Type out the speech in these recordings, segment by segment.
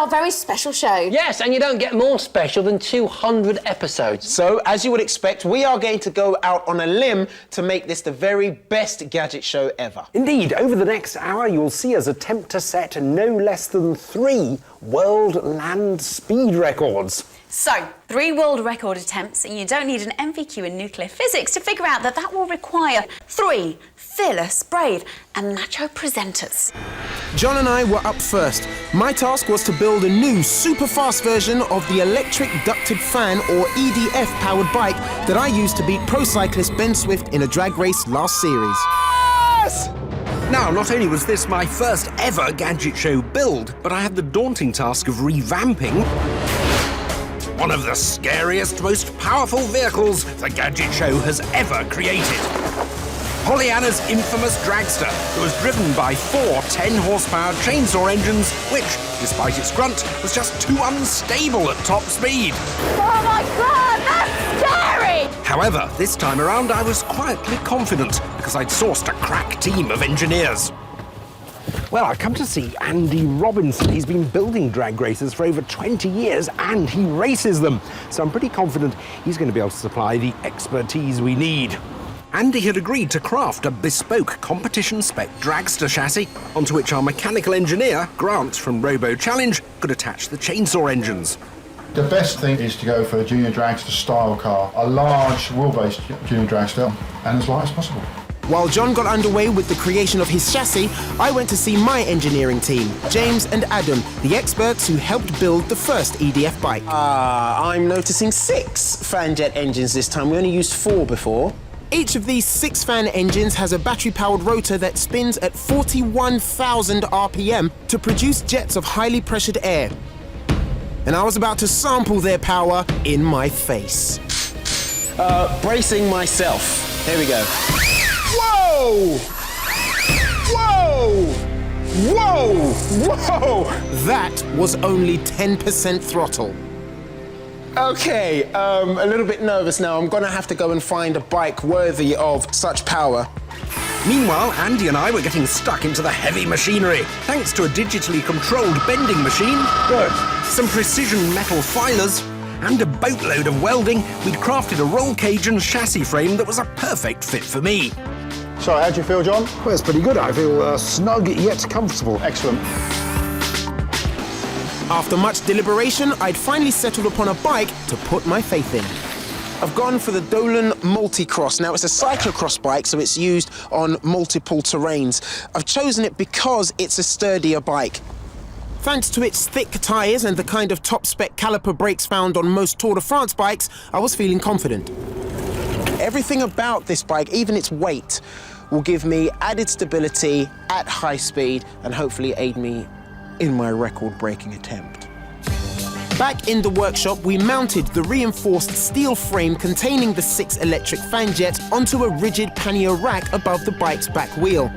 our very special show. Yes, and you don't get more special than 200 episodes. So, as you would expect, we are going to go out on a limb to make this the very best Gadget Show ever. Indeed, over the next hour, you'll see us attempt to set no less than 3 world land speed records. So, 3 world record attempts, and you don't need an MVQ in nuclear physics to figure out that that will require 3 fearless, brave and macho presenters. John and I were up first. My task was to build a new super fast version of the electric ducted fan or EDF powered bike that I used to beat pro cyclist Ben Swift in a drag race last series. Yes! Now, not only was this my first ever Gadget Show build, but I had the daunting task of revamping one of the scariest, most powerful vehicles the Gadget Show has ever created. Pollyanna's infamous dragster that was driven by 4 10-horsepower chainsaw engines, which, despite its grunt, was just too unstable at top speed. Oh my God, that's scary! However, this time around I was quietly confident because I'd sourced a crack team of engineers. Well, I've come to see Andy Robinson. He's been building drag races for over 20 years and he races them. So I'm pretty confident he's going to be able to supply the expertise we need. Andy had agreed to craft a bespoke competition-spec dragster chassis onto which our mechanical engineer, Grant from Robo Challenge, could attach the chainsaw engines. The best thing is to go for a junior dragster style car, a large wheelbase junior dragster, and as light as possible. While John got underway with the creation of his chassis, I went to see my engineering team, James and Adam, the experts who helped build the first EDF bike. I'm noticing 6 fanjet engines this time. We only used 4 before. Each of these 6-fan engines has a battery-powered rotor that spins at 41,000 RPM to produce jets of highly pressured air. And I was about to sample their power in my face. Bracing myself. Here we go. Whoa! Whoa! Whoa! Whoa! That was only 10% throttle. Okay, a little bit nervous now. I'm gonna have to go and find a bike worthy of such power. Meanwhile, Andy and I were getting stuck into the heavy machinery, thanks to a digitally controlled bending machine, some precision metal filers, and a boatload of welding. We'd crafted a roll cage and chassis frame that was a perfect fit for me. So, how do you feel, John? Well, it's pretty good. I feel snug yet comfortable. Excellent. After much deliberation, I'd finally settled upon a bike to put my faith in. I've gone for the Dolan Multicross. Now, it's a cyclocross bike, so it's used on multiple terrains. I've chosen it because it's a sturdier bike. Thanks to its thick tyres and the kind of top-spec caliper brakes found on most Tour de France bikes, I was feeling confident. Everything about this bike, even its weight, will give me added stability at high speed and hopefully aid me in my record-breaking attempt. Back in the workshop, we mounted the reinforced steel frame containing the 6 electric fan jets onto a rigid pannier rack above the bike's back wheel.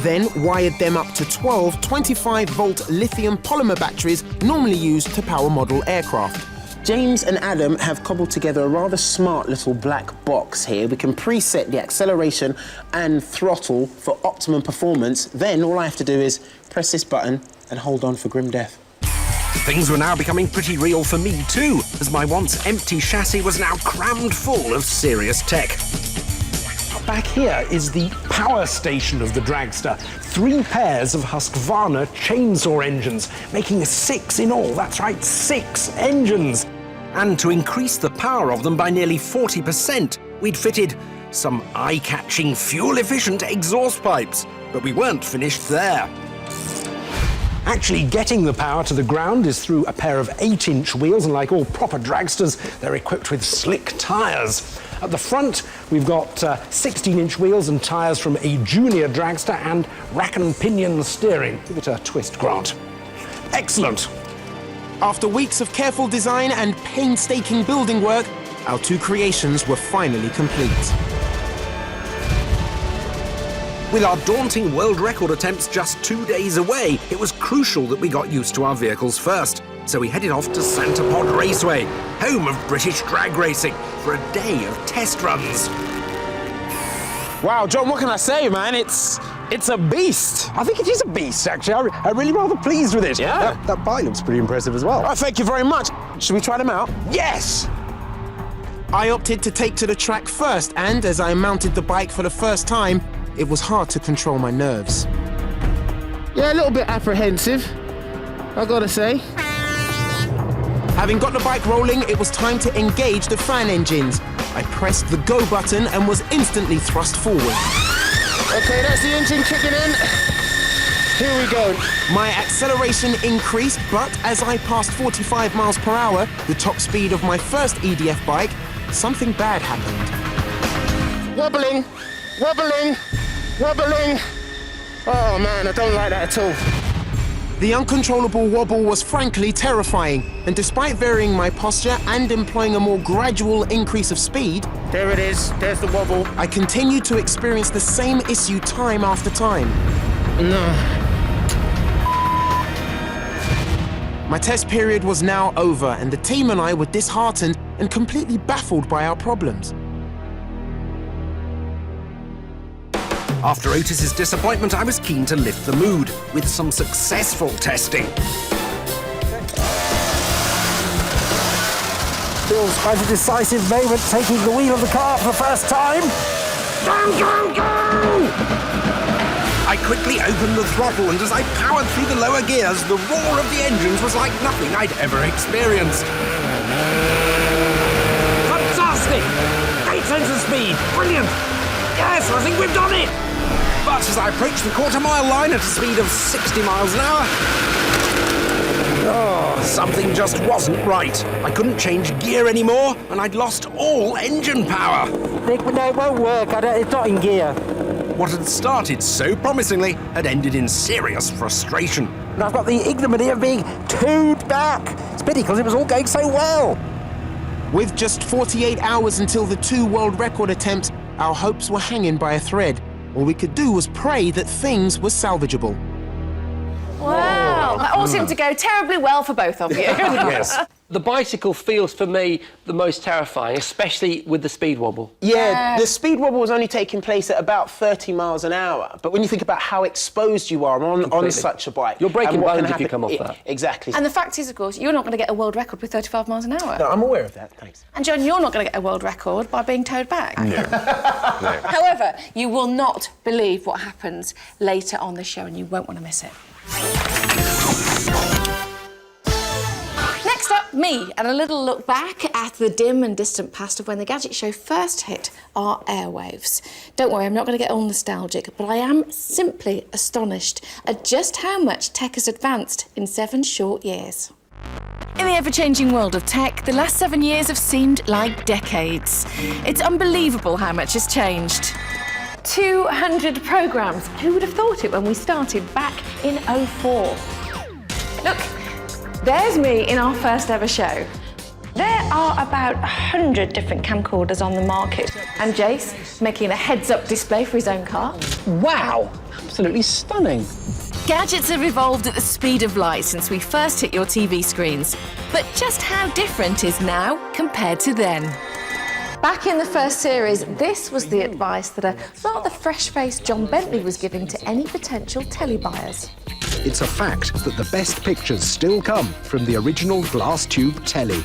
Then wired them up to 12 25-volt lithium polymer batteries normally used to power model aircraft. James and Adam have cobbled together a rather smart little black box here. We can preset the acceleration and throttle for optimum performance. Then all I have to do is press this button and hold on for grim death. Things were now becoming pretty real for me too, as my once empty chassis was now crammed full of serious tech. Back here is the power station of the dragster. 3 pairs of Husqvarna chainsaw engines, making 6 in all. That's right, 6 engines. And to increase the power of them by nearly 40%, we'd fitted some eye-catching, fuel-efficient exhaust pipes. But we weren't finished there. Actually getting the power to the ground is through a pair of 8-inch wheels, and like all proper dragsters, they're equipped with slick tyres. At the front, we've got 16-inch wheels and tyres from a junior dragster and rack and pinion steering. Give it a twist, Grant. Excellent. After weeks of careful design and painstaking building work, our 2 creations were finally complete. With our daunting world record attempts just 2 days away, it was crucial that we got used to our vehicles first. So we headed off to Santa Pod Raceway, home of British drag racing, for a day of test runs. Wow, John, what can I say, man? It's It's a beast. I think it is a beast, actually. I'm really rather pleased with it. Yeah. That bike looks pretty impressive as well. All right, thank you very much. Should we try them out? Yes! I opted to take to the track first, and as I mounted the bike for the first time, it was hard to control my nerves. Yeah, a little bit apprehensive, I gotta say. Having got the bike rolling, it was time to engage the fan engines. I pressed the go button and was instantly thrust forward. Okay, that's the engine kicking in. Here we go. My acceleration increased, but as I passed 45 miles per hour, the top speed of my first EDF bike, something bad happened. Wobbling, wobbling, wobbling. Oh man, I don't like that at all. The uncontrollable wobble was frankly terrifying, and despite varying my posture and employing a more gradual increase of speed, there it is, there's the wobble, I continued to experience the same issue time after time. No. My test period was now over, and the team and I were disheartened and completely baffled by our problems. After Otis's disappointment, I was keen to lift the mood with some successful testing. Feels quite a decisive moment taking the wheel of the car for the first time. Go, go, go! I quickly opened the throttle, and as I powered through the lower gears, the roar of the engines was like nothing I'd ever experienced. Fantastic! 8 cents of speed. Brilliant! Yes, I think we've done it! But as I approached the quarter-mile line at a speed of 60 miles an hour, something just wasn't right. I couldn't change gear anymore, and I'd lost all engine power. Nick, no, it won't work. It's not in gear. What had started so promisingly had ended in serious frustration. And I've got the ignominy of being towed back. It's pity because it was all going so well. With just 48 hours until the 2 world record attempts, our hopes were hanging by a thread. All we could do was pray that things were salvageable. Wow, that all seemed to go terribly well for both of you. Yes. The bicycle feels, for me, the most terrifying, especially with the speed wobble. Yeah, the speed wobble was only taking place at about 30 miles an hour. But when you think about how exposed you are on such a bike... You're breaking and what bones can if you happen- come off that. Exactly. And the fact is, of course, you're not going to get a world record with 35 miles an hour. No, I'm aware of that, thanks. And John, you're not going to get a world record by being towed back. No. However, you will not believe what happens later on the show, and you won't want to miss it. Next up, me, and a little look back at the dim and distant past of when the Gadget Show first hit our airwaves. Don't worry, I'm not going to get all nostalgic, but I am simply astonished at just how much tech has advanced in 7 short years. In the ever-changing world of tech, the last 7 years have seemed like decades. It's unbelievable how much has changed. 200 programmes. Who would have thought it when we started back in 04? Look, there's me in our first ever show. There are about 100 different camcorders on the market, and Jace making a heads-up display for his own car. Wow, absolutely stunning. Gadgets have evolved at the speed of light since we first hit your TV screens. But just how different is now compared to then? Back in the first series, this was the advice that a rather fresh-faced John Bentley was giving to any potential telly buyers. It's a fact that the best pictures still come from the original glass tube telly.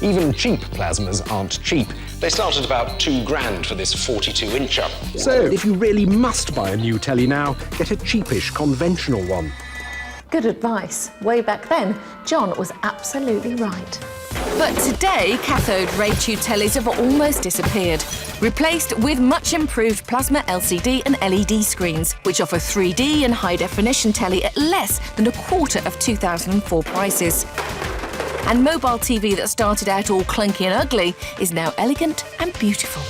Even cheap plasmas aren't cheap. They start at about £2,000 for this 42-incher. So, if you really must buy a new telly now, get a cheapish conventional one. Good advice. Way back then, John was absolutely right. But today, cathode ray tube tellies have almost disappeared, replaced with much improved plasma LCD and LED screens, which offer 3D and high-definition telly at less than a quarter of 2004 prices. And mobile TV that started out all clunky and ugly is now elegant and beautiful.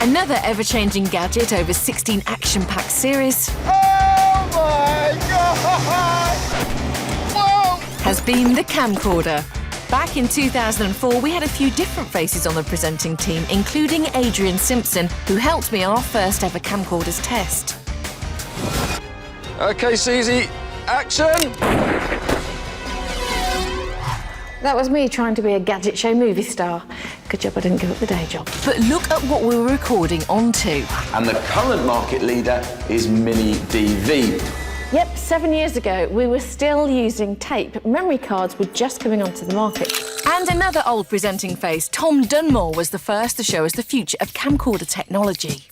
Another ever-changing gadget over 16 action-packed series has been the camcorder. Back in 2004, we had a few different faces on the presenting team, including Adrian Simpson, who helped me on our first ever camcorders test. OK, Suzi, action! That was me trying to be a Gadget Show movie star, because Good job I didn't give up the day job. But look at what we were recording onto. And the current market leader is Mini DV. Yep, 7 years ago, we were still using tape. Memory cards were just coming onto the market. And another old presenting face, Tom Dunmore, was the first to show us the future of camcorder technology.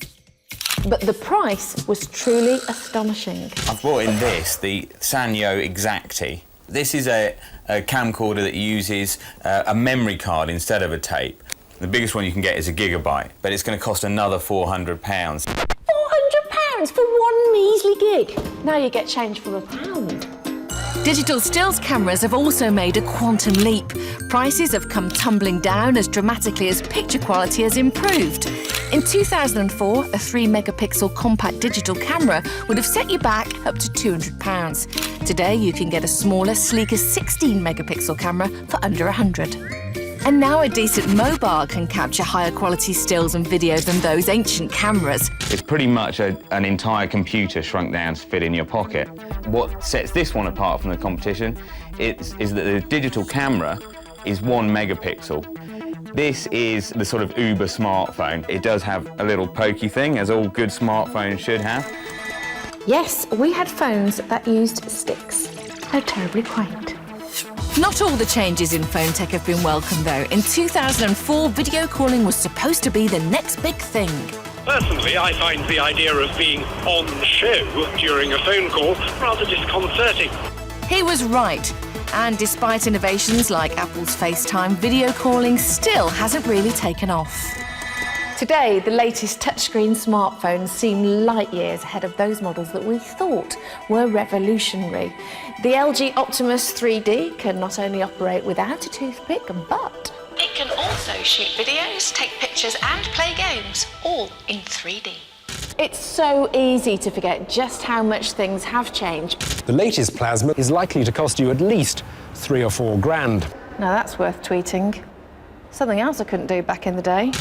But the price was truly astonishing. I've brought in this, the Sanyo Exacti. This is a camcorder that uses a memory card instead of a tape. The biggest one you can get is a gigabyte, but it's going to cost another £400. £400 for one measly gig. Now you get change for £1. Digital stills cameras have also made a quantum leap. Prices have come tumbling down as dramatically as picture quality has improved. In 2004, a 3-megapixel compact digital camera would have set you back up to £200. Today, you can get a smaller, sleeker 16-megapixel camera for under £100. And now a decent mobile can capture higher quality stills and video than those ancient cameras. It's pretty much an entire computer shrunk down to fit in your pocket. What sets this one apart from the competition is that the digital camera is 1 megapixel. This is the sort of Uber smartphone. It does have a little pokey thing, as all good smartphones should have. Yes, we had phones that used sticks. They're terribly quaint. Not all the changes in phone tech have been welcome, though. In 2004, video calling was supposed to be the next big thing. Personally, I find the idea of being on the show during a phone call rather disconcerting. He was right. And despite innovations like Apple's FaceTime, video calling still hasn't really taken off. Today, the latest touchscreen smartphones seem light years ahead of those models that we thought were revolutionary. The LG Optimus 3D can not only operate without a toothpick, but it can also shoot videos, take pictures and play games, all in 3D. It's so easy to forget just how much things have changed. The latest plasma is likely to cost you at least £3 or £4 grand. Now that's worth tweeting. Something else I couldn't do back in the day.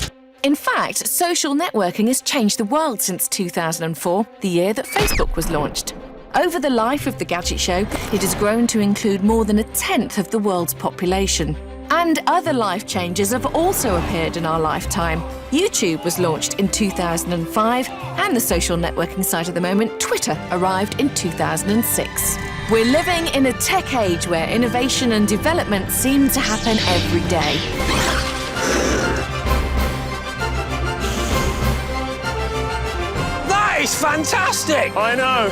In fact, social networking has changed the world since 2004, the year that Facebook was launched. Over the life of the Gadget Show, it has grown to include more than 1/10 of the world's population. And other life changes have also appeared in our lifetime. YouTube was launched in 2005, and the social networking site at the moment, Twitter, arrived in 2006. We're living in a tech age where innovation and development seem to happen every day. That is fantastic! I know.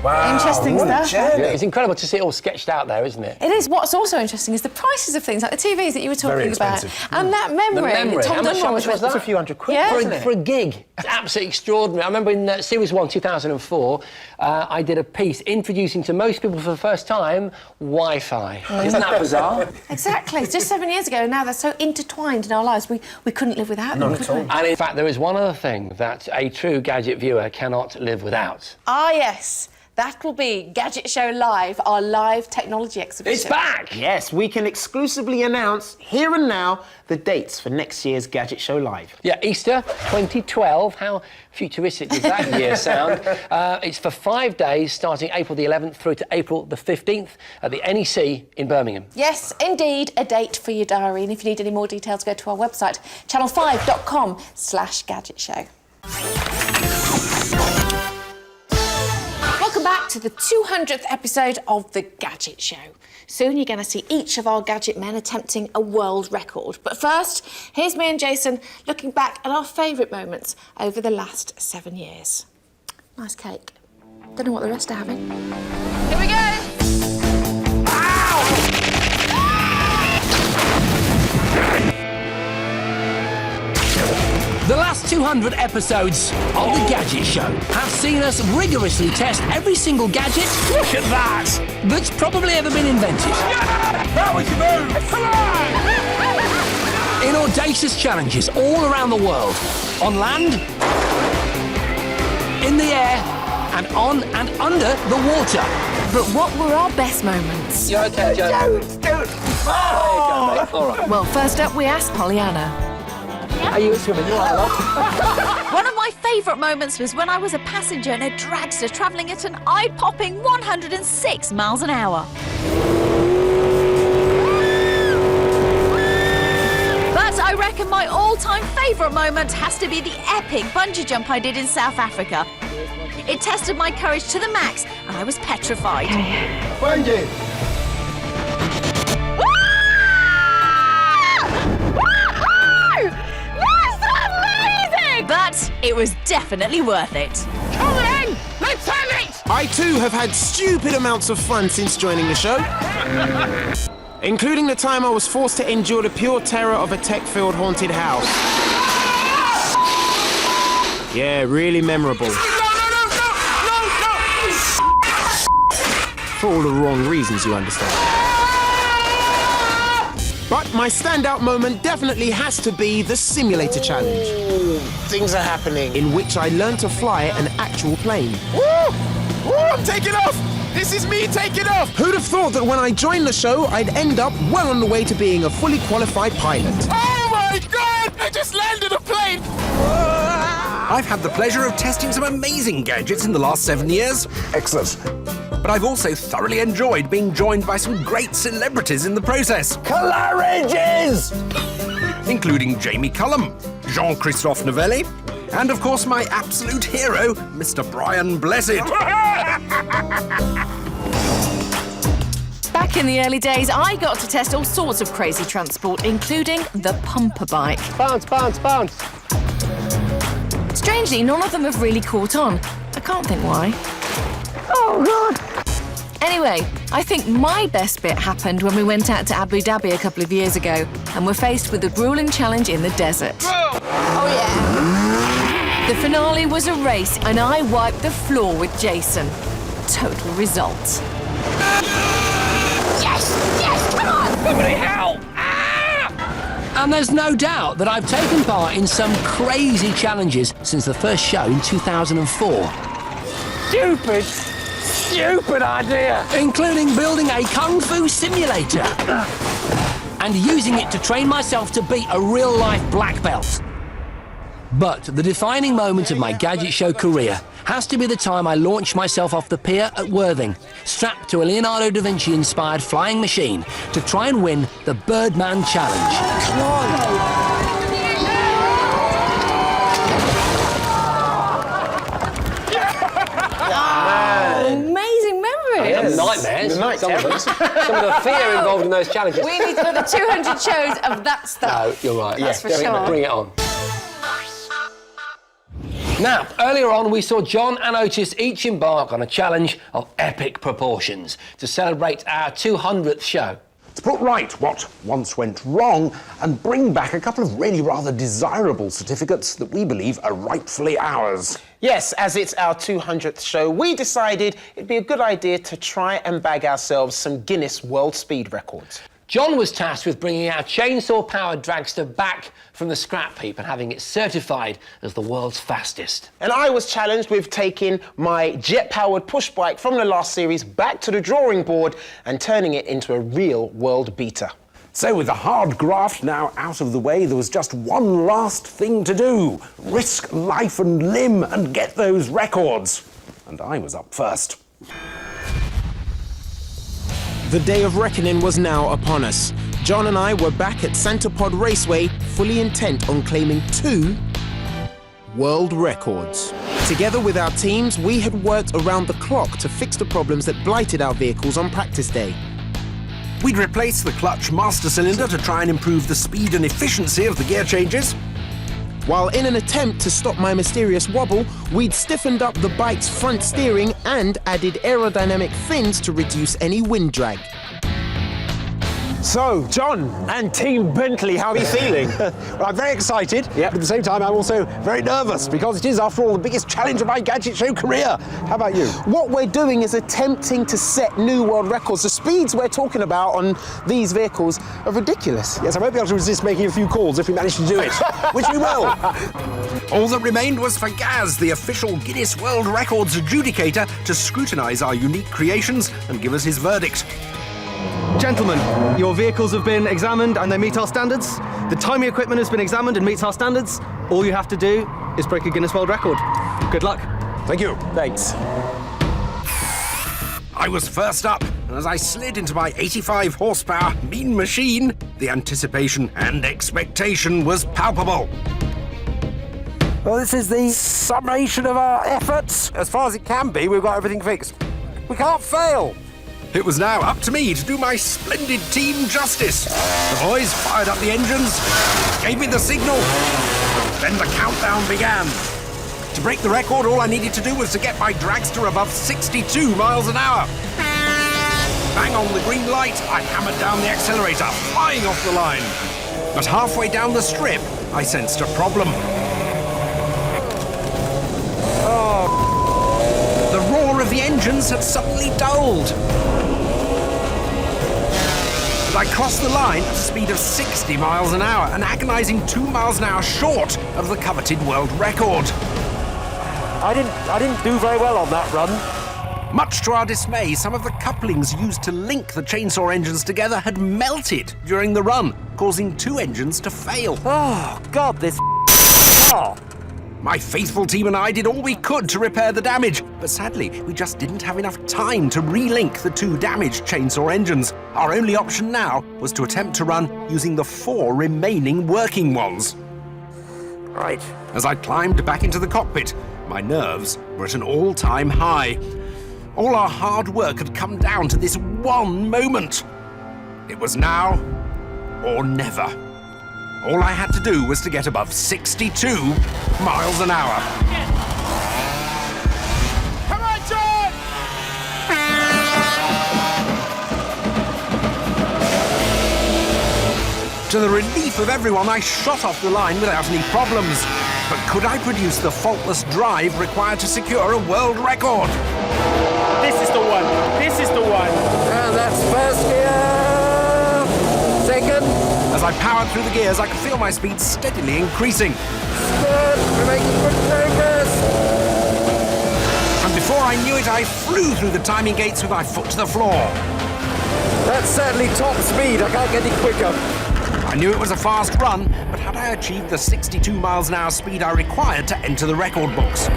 Wow, Interesting what a stuff. journey. It's incredible to see it all sketched out there, isn't it? It is. What's also interesting is the prices of things, like the TVs that you were talking about. And that memory. Tom Dunmore was that? with A few hundred quid, Yeah. wasn't it? For a gig. It's absolutely extraordinary. I remember in Series 1, 2004, I did a piece introducing to most people for the first time Wi-Fi. Isn't that bizarre? Exactly. It's just 7 years ago, and now they're so intertwined in our lives, we couldn't live without them, could we? And in fact, there is one other thing that a true Gadget viewer cannot live without. Ah, yes. That will be Gadget Show Live, our live technology exhibition. It's back! Yes, we can exclusively announce here and now the dates for next year's Gadget Show Live. Yeah, Easter 2012. How futuristic does that year sound? It's for 5 days, starting April the 11th through to April the 15th at the NEC in Birmingham. Yes, indeed, a date for your diary. And if you need any more details, go to our website, channel5.com/gadgetshow. Welcome back to the 200th episode of The Gadget Show. Soon you're going to see each of our gadget men attempting a world record. But first, here's me and Jason looking back at our favourite moments over the last 7 years. Nice cake. Don't know what the rest are having. Here we go! The last 200 episodes of The Gadget Show have seen us rigorously test every single gadget, look at that, that's probably ever been invented. Yeah! That was your move! Come on! In audacious challenges all around the world, on land, in the air, and on and under the water. But what were our best moments? You okay, Joe? Don't. Oh! All right. Well, first up, we asked Pollyanna. Are you swimming? You are, love. One of my favourite moments was when I was a passenger in a dragster travelling at an eye-popping 106 miles an hour. reckon my all-time favourite moment has to be the epic bungee jump I did in South Africa. It tested my courage to the max, and I was petrified. Bungee! But it was definitely worth it. Come in! Let's have it! I too have had stupid amounts of fun since joining the show. Including the time I was forced to endure the pure terror of a tech-filled haunted house. Yeah, really memorable. For all the wrong reasons, you understand. But my standout moment definitely has to be the simulator challenge. Ooh, things are happening. In which I learned to fly an actual plane. Woo! Woo, I'm taking off! This is me taking off! Who'd have thought that when I joined the show, I'd end up well on the way to being a fully qualified pilot? Oh my God! I just landed a plane! I've had the pleasure of testing some amazing gadgets in the last 7 years. Excellent. But I've also thoroughly enjoyed being joined by some great celebrities in the process. Claridges! Including Jamie Cullum, Jean-Christophe Novelli, and of course my absolute hero, Mr. Brian Blessed. Back in the early days, I got to test all sorts of crazy transport, including the pumper bike. Bounce, bounce, bounce. Strangely, none of them have really caught on. I can't think why. Oh, God! Anyway, I think my best bit happened when we went out to Abu Dhabi a couple of years ago and were faced with a grueling challenge in the desert. Oh, yeah. The finale was a race and I wiped the floor with Jason. Total result. Yes! Yes! Come on! Somebody help! And there's no doubt that I've taken part in some crazy challenges since the first show in 2004. Stupid idea! Including building a kung fu simulator and using it to train myself to beat a real-life black belt. But the defining moment of my Gadget Show career has to be the time I launched myself off the pier at Worthing, strapped to a Leonardo da Vinci-inspired flying machine to try and win the Birdman Challenge. Come on! Amazing memories. Yeah, nightmares. Some of them. Some of the fear involved in those challenges. We need another 200 shows of that stuff. No, you're right. That's for sure. Bring it on. Now, earlier on, we saw John and Ortis each embark on a challenge of epic proportions to celebrate our 200th show. To put right what once went wrong and bring back a couple of really rather desirable certificates that we believe are rightfully ours. Yes, as it's our 200th show, we decided it'd be a good idea to try and bag ourselves some Guinness World Speed Records. John was tasked with bringing our chainsaw-powered dragster back from the scrap heap and having it certified as the world's fastest. And I was challenged with taking my jet-powered push bike from the last series back to the drawing board and turning it into a real world beater. So with the hard graft now out of the way, there was just one last thing to do. Risk life and limb and get those records. And I was up first. The day of reckoning was now upon us. John and I were back at Santapod Raceway, fully intent on claiming 2 world records. Together with our teams, we had worked around the clock to fix the problems that blighted our vehicles on practice day. We'd replace the clutch master cylinder to try and improve the speed and efficiency of the gear changes. While in an attempt to stop my mysterious wobble, we'd stiffened up the bike's front steering and added aerodynamic fins to reduce any wind drag. So, John and Team Bentley, how are you feeling? Well, I'm very excited, but at the same time I'm also very nervous because it is, after all, the biggest challenge of my Gadget Show career. How about you? What we're doing is attempting to set new world records. The speeds we're talking about on these vehicles are ridiculous. Yes, I won't be able to resist making a few calls if we manage to do it, which we will. All that remained was for Gaz, the official Guinness World Records adjudicator, to scrutinise our unique creations and give us his verdict. Gentlemen, your vehicles have been examined and they meet our standards. The timing equipment has been examined and meets our standards. All you have to do is break a Guinness World Record. Good luck. Thank you. Thanks. I was first up, and as I slid into my 85 horsepower mean machine, The anticipation and expectation was palpable. Well, this is the summation of our efforts. As far as it can be, we've got everything fixed. We can't fail. It was now up to me to do my splendid team justice. The boys fired up the engines, gave me the signal, then the countdown began. To break the record, all I needed to do was to get my dragster above 62 miles an hour. Bang on the green light, I hammered down the accelerator, flying off the line. But halfway down the strip, I sensed a problem. Oh. The roar of the engines had suddenly dulled. And I crossed the line at a speed of 60 miles an hour, an agonizing 2 miles an hour short of the coveted world record. I didn't do very well on that run. Much to our dismay, some of the couplings used to link the chainsaw engines together had melted during the run, causing 2 engines to fail. Oh, God, this car. My faithful team and I did all we could to repair the damage, but sadly, we just didn't have enough time to relink the 2 damaged chainsaw engines. Our only option now was to attempt to run using the 4 remaining working ones. Right. As I climbed back into the cockpit, my nerves were at an all-time high. All our hard work had come down to this one moment. It was now or never. All I had to do was to get above 62 miles an hour. Come on, John! To the relief of everyone, I shot off the line without any problems. But could I produce the faultless drive required to secure a world record? This is the one. This is the one. And that's first gear. Second. As I powered through the gears, I could feel my speed steadily increasing. Third. We're making good progress. And before I knew it, I flew through the timing gates with my foot to the floor. That's certainly top speed. I can't get any quicker. I knew it was a fast run, but had I achieved the 62 miles an hour speed I required to enter the record books?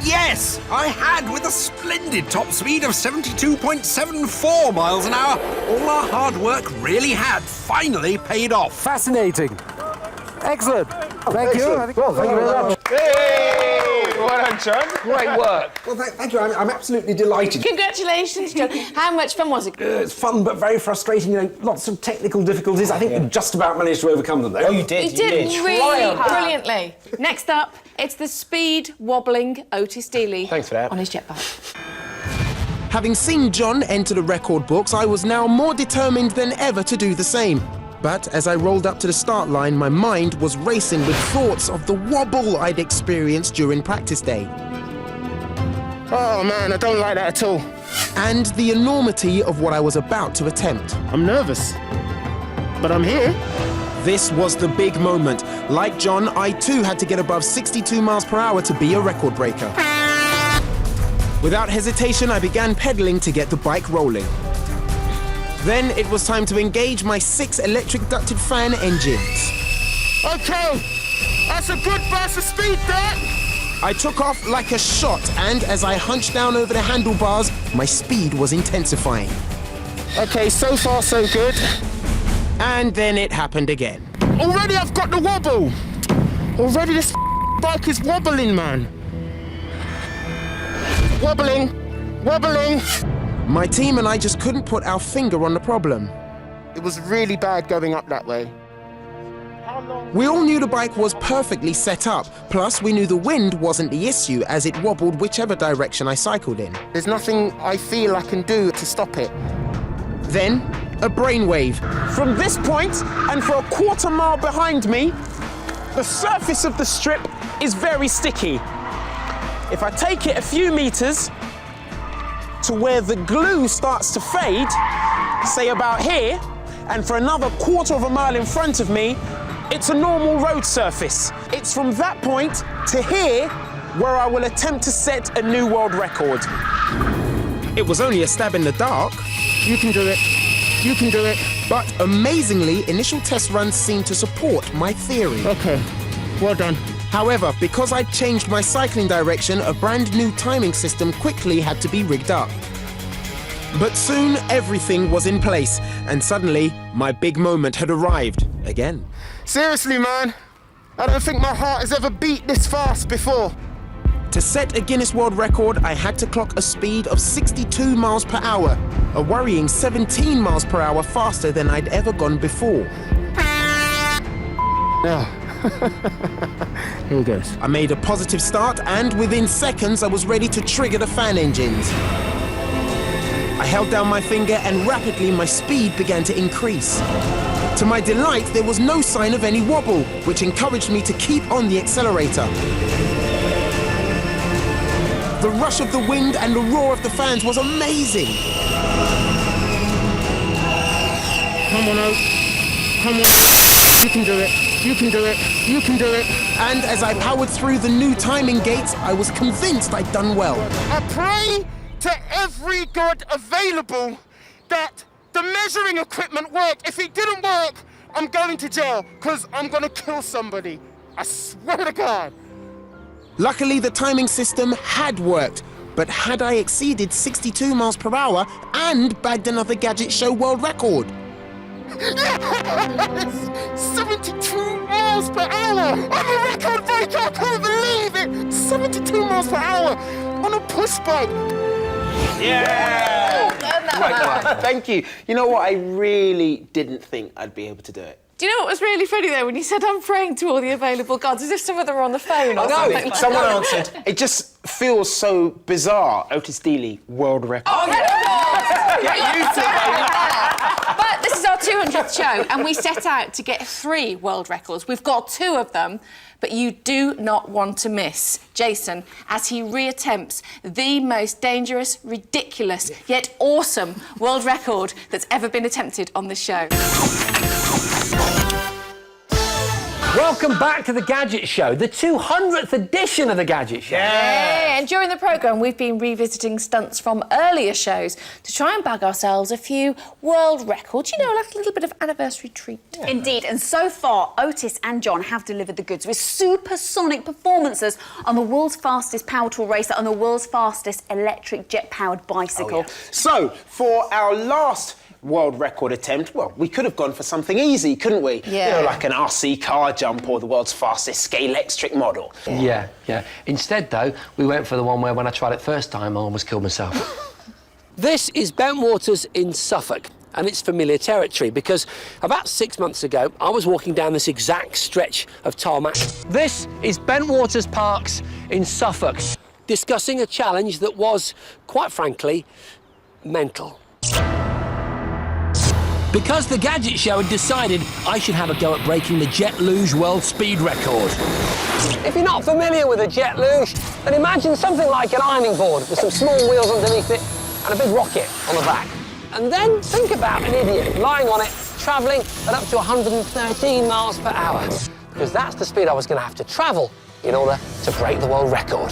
Yes, I had, with a splendid top speed of 72.74 miles an hour. All our hard work really had finally paid off. Fascinating. Excellent. Thank you. Well, thank you very much. Hey! Well done, John. Great work. Well, thank you. I'm absolutely delighted. Congratulations, John. How much fun was it? It's fun, but very frustrating. You know, lots of technical difficulties. I think we just about managed to overcome them, though. Oh, you did. You did really brilliantly. Next up, it's the speed wobbling Ortis Dealey. Thanks for that. On his jet bike. Having seen John enter the record books, I was now more determined than ever to do the same. But as I rolled up to the start line, my mind was racing with thoughts of the wobble I'd experienced during practice day. Oh, man, I don't like that at all. And the enormity of what I was about to attempt. I'm nervous, but I'm here. This was the big moment. Like John, I too had to get above 62 miles per hour to be a record breaker. Without hesitation, I began pedaling to get the bike rolling. Then it was time to engage my 6 electric ducted fan engines. Okay, that's a good burst of speed there. I took off like a shot, and as I hunched down over the handlebars, my speed was intensifying. Okay, so far so good. And then it happened again. Already I've got the wobble. Already this bike is wobbling, man. Wobbling, wobbling. My team and I just couldn't put our finger on the problem. It was really bad going up that way. We all knew the bike was perfectly set up, plus we knew the wind wasn't the issue as it wobbled whichever direction I cycled in. There's nothing I feel I can do to stop it. Then, a brainwave. From this point, and for a quarter mile behind me, the surface of the strip is very sticky. If I take it a few meters to where the glue starts to fade, say about here, and for another quarter of a mile in front of me, it's a normal road surface. It's from that point to here where I will attempt to set a new world record. It was only a stab in the dark. You can do it. You can do it. But amazingly, initial test runs seemed to support my theory. Okay, well done. However, because I'd changed my cycling direction, a brand new timing system quickly had to be rigged up. But soon everything was in place, and suddenly my big moment had arrived again. Seriously, man, I don't think my heart has ever beat this fast before. To set a Guinness World Record, I had to clock a speed of 62 miles per hour, a worrying 17 miles per hour faster than I'd ever gone before. Here goes. I made a positive start, and within seconds I was ready to trigger the fan engines. I held down my finger and rapidly my speed began to increase. To my delight, there was no sign of any wobble, which encouraged me to keep on the accelerator. The rush of the wind and the roar of the fans was amazing. Come on, Oak. Come on. You can do it. You can do it. You can do it. And as I powered through the new timing gates, I was convinced I'd done well. I pray to every god available that the measuring equipment worked. If it didn't work, I'm going to jail, because I'm going to kill somebody. I swear to God. Luckily, the timing system had worked, but had I exceeded 62 miles per hour and bagged another Gadget Show world record? Yes! 72 miles per hour! I'm a record breaker! I can't believe it! 72 miles per hour on a push bike! Yeah! Thank you. You know what? I really didn't think I'd be able to do it. Do you know what was really funny though when you said I'm praying to all the available gods, as if some of them were on the phone or something? No, someone answered. It just feels so bizarre. Otis Dealey, world record. Oh, yeah! Get used to it, But this is our 200th show, and we set out to get 3 world records. We've got 2 of them, but you do not want to miss Jason as he reattempts the most dangerous, ridiculous, yet awesome world record that's ever been attempted on this show. Welcome back to the Gadget Show, the 200th edition of the Gadget Show. Yeah, and during the programme, we've been revisiting stunts from earlier shows to try and bag ourselves a few world records, you know, like a little bit of anniversary treat. Yeah. Indeed, and so far, Otis and John have delivered the goods with supersonic performances on the world's fastest power tool racer and the world's fastest electric jet-powered bicycle. Oh, yeah. So, for our last world record attempt, well, we could have gone for something easy, couldn't we? Yeah. You know, like an RC car jump or the world's fastest scale-electric model. Yeah. Instead, though, we went for the one where when I tried it first time, I almost killed myself. This is Bentwaters in Suffolk, and it's familiar territory because about 6 months ago, I was walking down this exact stretch of tarmac. This is Bentwaters Parks in Suffolk, discussing a challenge that was, quite frankly, mental. Because the Gadget Show had decided I should have a go at breaking the jet luge world speed record. If you're not familiar with a jet luge, then imagine something like an ironing board with some small wheels underneath it and a big rocket on the back. And then think about an idiot lying on it, travelling at up to 113 miles per hour. Because that's the speed I was going to have to travel in order to break the world record.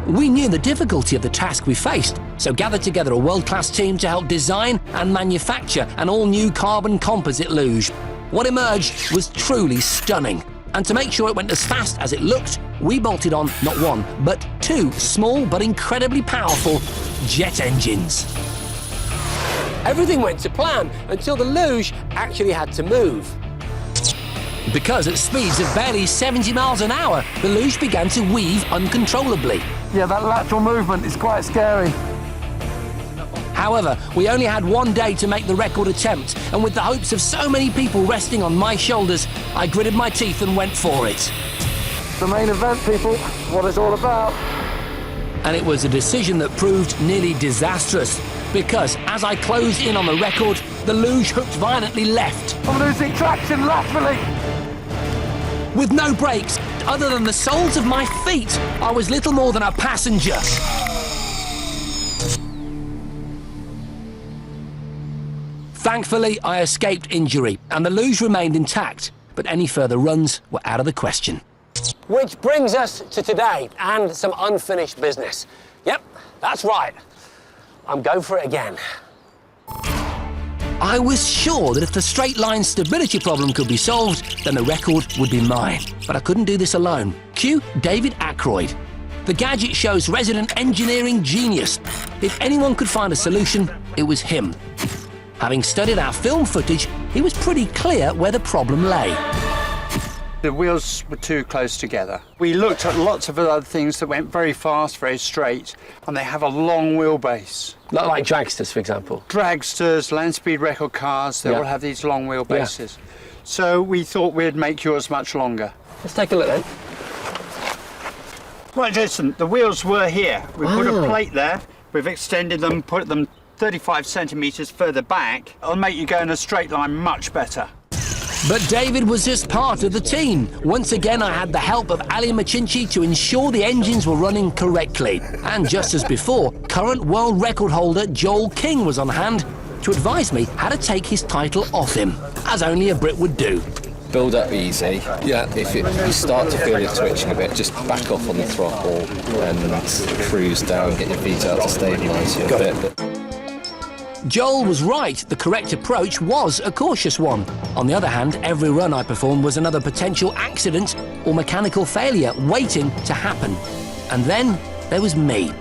We knew the difficulty of the task we faced, so gathered together a world-class team to help design and manufacture an all-new carbon composite luge. What emerged was truly stunning. And to make sure it went as fast as it looked, we bolted on not 1, but 2 small but incredibly powerful jet engines. Everything went to plan until the luge actually had to move. Because at speeds of barely 70 miles an hour, the luge began to weave uncontrollably. Yeah, that lateral movement is quite scary. However, we only had 1 day to make the record attempt, and with the hopes of so many people resting on my shoulders, I gritted my teeth and went for it. The main event, people, what it's all about. And it was a decision that proved nearly disastrous, because as I closed in on the record, the luge hooked violently left. I'm losing traction laterally. With no brakes, other than the soles of my feet, I was little more than a passenger. Thankfully, I escaped injury, and the luge remained intact, but any further runs were out of the question. Which brings us to today, and some unfinished business. Yep, that's right. I'm going for it again. I was sure that if the straight line stability problem could be solved, then the record would be mine. But I couldn't do this alone. Cue David Aykroyd. the Gadget Show's resident engineering genius. If anyone could find a solution, it was him. Having studied our film footage, he was pretty clear where the problem lay. The wheels were too close together. We looked at lots of other things that went very fast, very straight, and they have a long wheelbase. Not like dragsters, for example? Dragsters, land speed record cars, they all have these long wheelbases. Yeah. So we thought we'd make yours much longer. Let's take a look then. Well, listen, the wheels were here. We put a plate there, we've extended them, put them 35 centimetres further back. It'll make you go in a straight line much better. But David was just part of the team. Once again, I had the help of Ali Machinchi to ensure the engines were running correctly. And just as before, current world record holder Joel King was on hand to advise me how to take his title off him, as only a Brit would do. Build up easy. Yeah. If you start to feel it twitching a bit, just back off on the throttle and cruise down, get your feet out to stabilise you a bit. Joel was right, the correct approach was a cautious one. On the other hand, every run I performed was another potential accident or mechanical failure waiting to happen. And then there was me.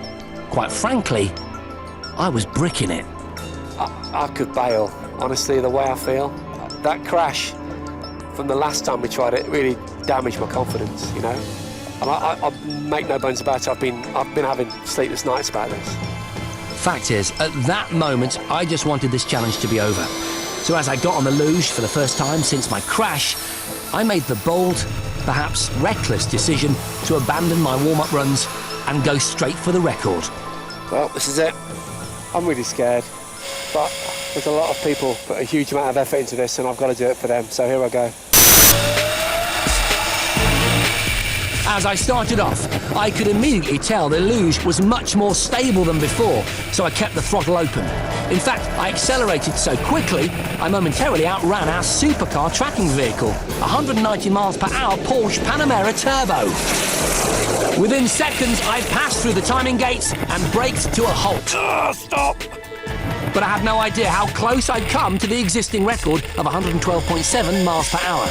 Quite frankly, I was bricking it. I could bail, honestly, the way I feel. That crash from the last time we tried it really damaged my confidence, you know? And I make no bones about it, I've been having sleepless nights about this. Fact is, at that moment, I just wanted this challenge to be over. So as I got on the luge for the first time since my crash, I made the bold, perhaps reckless decision to abandon my warm-up runs and go straight for the record. Well, this is it. I'm really scared, but there's a lot of people put a huge amount of effort into this and I've got to do it for them, so here I go. As I started off, I could immediately tell the luge was much more stable than before, so I kept the throttle open. In fact, I accelerated so quickly, I momentarily outran our supercar tracking vehicle, 190 miles per hour Porsche Panamera Turbo. Within seconds, I passed through the timing gates and braked to a halt. Stop! But I had no idea how close I'd come to the existing record of 112.7 miles per hour.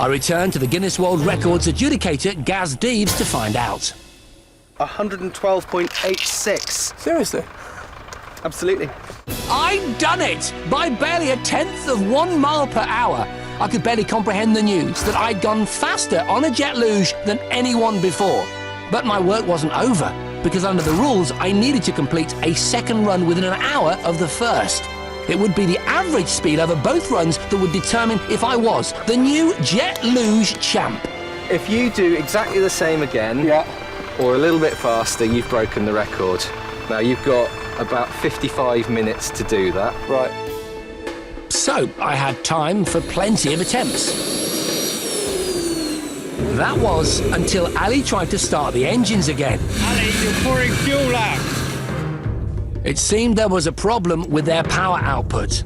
I returned to the Guinness World Records adjudicator, Gaz Deeves, to find out. 112.86. Seriously? Absolutely. I'd done it! By barely 1/10 of 1 mile per hour. I could barely comprehend the news that I'd gone faster on a jet luge than anyone before. But my work wasn't over, because under the rules, I needed to complete a second run within an hour of the first. It would be the average speed over both runs that would determine if I was the new jet luge champ. If you do exactly the same again, or a little bit faster, you've broken the record. Now, you've got about 55 minutes to do that. Right. So, I had time for plenty of attempts. That was until Ali tried to start the engines again. Ali, you're pouring fuel out. It seemed there was a problem with their power output.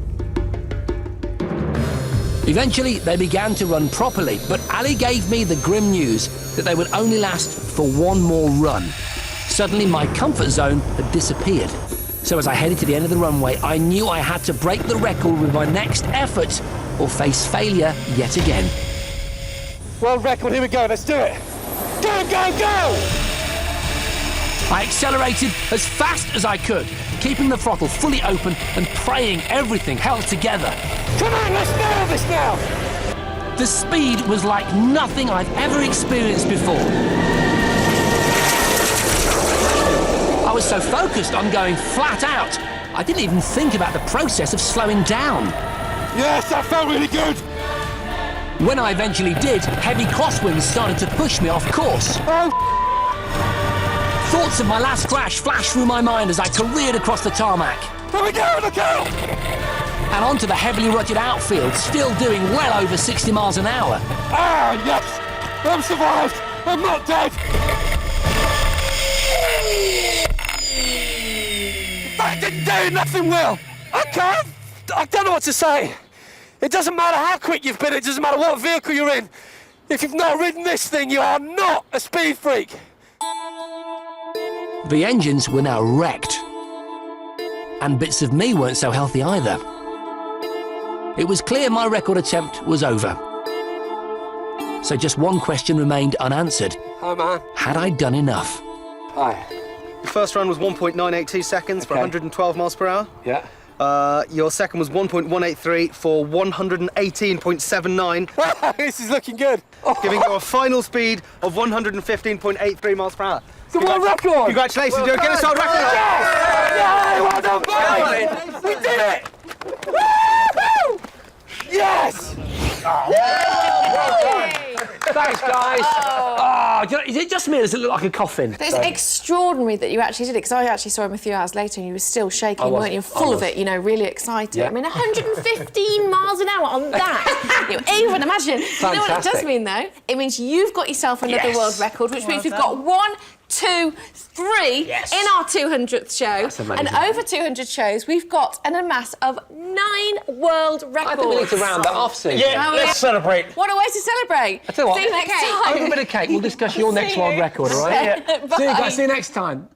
Eventually, they began to run properly, but Ali gave me the grim news that they would only last for one more run. Suddenly, my comfort zone had disappeared. So as I headed to the end of the runway, I knew I had to break the record with my next effort or face failure yet again. World record, here we go, let's do it. Go, go, go! I accelerated as fast as I could, keeping the throttle fully open and praying everything held together. Come on, let's nail this now! The speed was like nothing I've ever experienced before. I was so focused on going flat out, I didn't even think about the process of slowing down. Yes, that felt really good! When I eventually did, heavy crosswinds started to push me off course. Thoughts of my last crash flashed through my mind as I careered across the tarmac. Here we go, look out! And onto the heavily rutted outfield, still doing well over 60 miles an hour. Ah, yes! I've survived! I'm not dead! I didn't do nothing, Will! I don't know what to say. It doesn't matter how quick you've been, it doesn't matter what vehicle you're in. If you've not ridden this thing, you are not a speed freak. The engines were now wrecked. And bits of me weren't so healthy either. It was clear my record attempt was over. So just one question remained unanswered. Hi, man. Had I done enough? Hi. Your first run was 1.982 seconds for 112 miles per hour. Yeah. Your second was 1.183 for 118.79. This is looking good. Giving you a final speed of 115.83 miles per hour. The world record! Congratulations, you're Guinness World Record! Yay! Well done, boys! We did it! Woo! Yes! Thanks, guys. Oh, do you know, is it just me or does it look like a coffin? It's extraordinary that you actually did it, because I actually saw him a few hours later and you were still shaking, weren't you? Full of it, you know, really excited. Yeah. I mean, 115 miles an hour on that. You even imagine. You know what it does mean, though? It means you've got yourself another world record, which means we've got 1, 2, 3 in our 200th show. That's amazing. And over 200 shows, we've got an amass of 9 world records. I think we need to round that off, Suzi. Yeah, let's celebrate. What a way to celebrate. I tell you what, See you next time. Over a bit of cake, we'll discuss your next world record, all right? Yeah. See you guys, see you next time.